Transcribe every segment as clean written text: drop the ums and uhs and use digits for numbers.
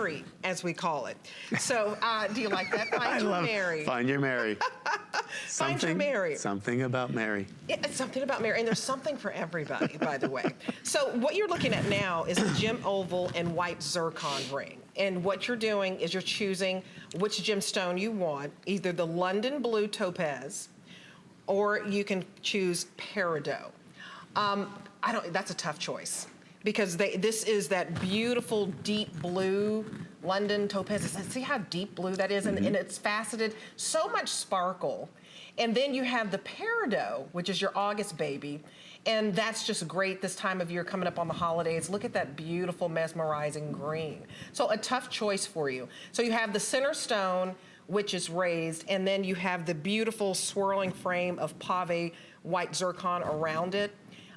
Mary, as we call it. So, do you like that? Find your Mary. Find your Mary. Find your Mary. Something about Mary. It's something about Mary, and there's something for everybody, by the way. So what you're looking at now is a gem oval and white zircon ring. And what you're doing is you're choosing which gemstone you want, either the London blue topaz, or you can choose peridot. That's a tough choice, because this is that beautiful deep blue London topaz. See how deep blue that is? And it's faceted, so much sparkle. And then you have the peridot, which is your August baby. And that's just great this time of year coming up on the holidays. Look at that beautiful mesmerizing green. So a tough choice for you. So you have the center stone, which is raised, and then you have the beautiful swirling frame of pave white zircon around it.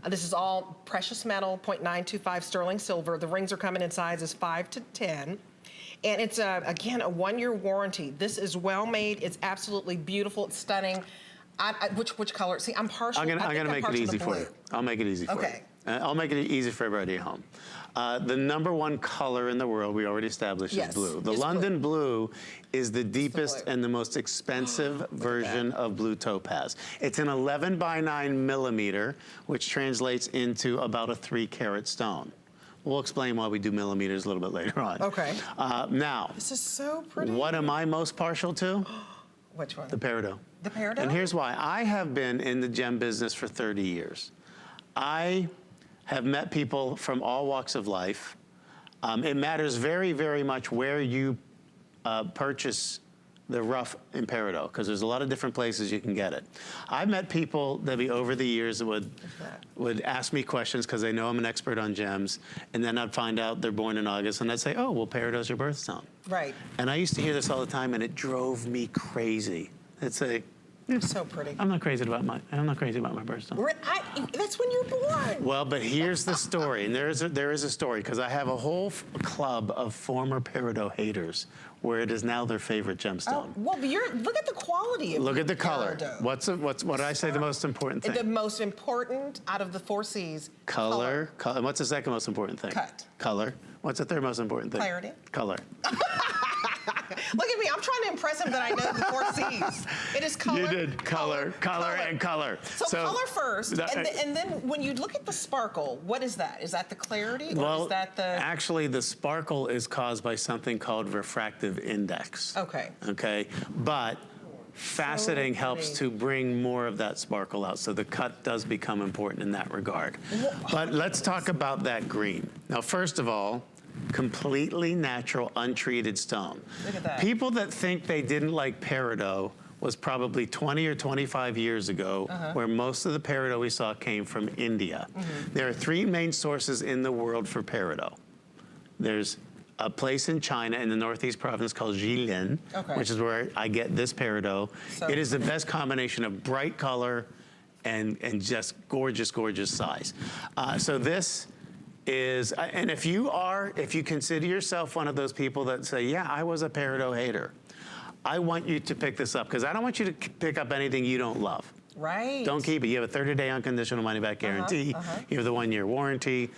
This is all precious metal, 0.925 sterling silver. The rings are coming in sizes 5 to 10. And it's, again, a 1-year warranty. This is well made. It's absolutely beautiful. It's stunning. Which color? See, I'm partial. I'm gonna make it easy for you. I'll make it easy for you. Okay. I'll make it easy for everybody at home. The #1 color in the world, we already established, is blue. The London blue is the deepest and the most expensive version of blue topaz. It's an 11 by 9 millimeter, which translates into about a 3-carat stone. We'll explain why we do millimeters a little bit later on. Okay. Now, this is so pretty. What am I most partial to? Which one? The peridot. The peridot? And here's why. I have been in the gem business for 30 years. I have met people from all walks of life. It matters very, very much where you purchase the rough in peridot, because there's a lot of different places you can get it. I've met people, Debbie, over the years that would ask me questions because they know I'm an expert on gems, and then I'd find out they're born in August, and I'd say, oh, well, peridot's your birthstone. Right. And I used to hear this all the time, and it drove me crazy. It's a, so pretty. I'm not crazy about my birthstone. That's when you're born. Well, but here's the story, and there is a story, because I have a whole club of former peridot haters, where it is now their favorite gemstone. Well, look at the quality of Look at the color. peridot. What did I say the most important thing? The most important out of the 4 C's. Color. What's the second most important thing? Cut. Color. What's the third most important thing? Clarity. Color. Look at me, I'm trying to impress him that I know the 4 C's. It is color. You did color, and color. So color first, and then when you look at the sparkle, what is that? Is that the clarity, or is that the... Actually, the sparkle is caused by something called refractive index. Okay. Okay, but faceting helps to bring more of that sparkle out, so the cut does become important in that regard. But let's talk about that green. Now, first of all, completely natural, untreated stone. Look at that. People that think they didn't like peridot was probably 20 or 25 years ago, where most of the peridot we saw came from India. There are 3 main sources in the world for peridot. There's a place in China in the Northeast province called Jilin, which is where I get this peridot. It is the best combination of bright color and just gorgeous, gorgeous size. So this is, and if you consider yourself one of those people that say, yeah, I was a peridot hater, I want you to pick this up, because I don't want you to pick up anything you don't love. Right. Don't keep it. You have a 30-day unconditional money-back guarantee. You have the 1-year warranty.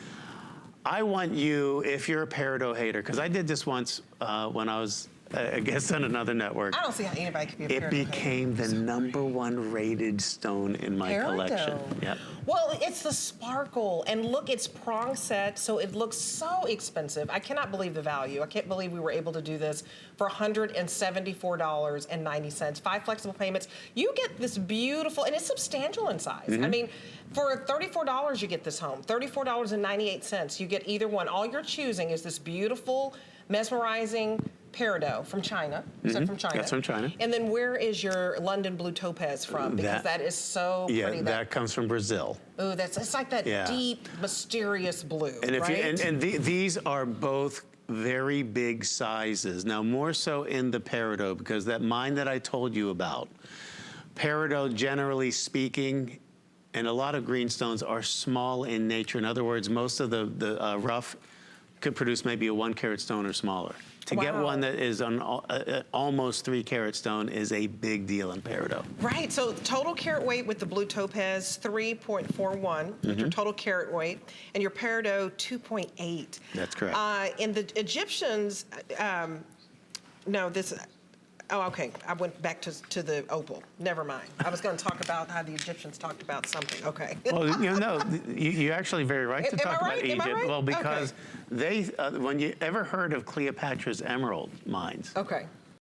I want you, if you're a peridot hater, because I did this once when I was a guest on another network. I don't see how anybody could be a peridot hater. It became the #1 rated stone in my collection. Yep. Well, it's the sparkle, and look, it's prong set, so it looks so expensive. I cannot believe the value. I can't believe we were able to do this for $174.90. 5 flexible payments. You get this beautiful, and it's substantial in size. I mean, for $34, you get this home. $34.98. You get either one. All you're choosing is this beautiful, mesmerizing peridot from China. Is that from China? That's from China. And then where is your London blue topaz from? Because that is so pretty. Yeah, that comes from Brazil. Ooh, it's like that deep, mysterious blue, and right? These are both very big sizes. Now, more so in the peridot, because that mine that I told you about, peridot, generally speaking, and a lot of greenstones are small in nature. In other words, most of the rough could produce maybe a 1 carat stone or smaller. To get Wow. one that is an almost 3 carat stone is a big deal in peridot. Right, so total carat weight with the blue topaz, 3.41, with your total carat weight, and your peridot, 2.8. That's correct. And the Egyptians, no, this, oh, okay, I went back to the opal. Never mind. I was going to talk about how the Egyptians talked about something. Okay. Well, no, you're actually very right to Am I talk about right? Am I Egypt. right? Well, because they, when you ever heard of Cleopatra's emerald mines? Okay.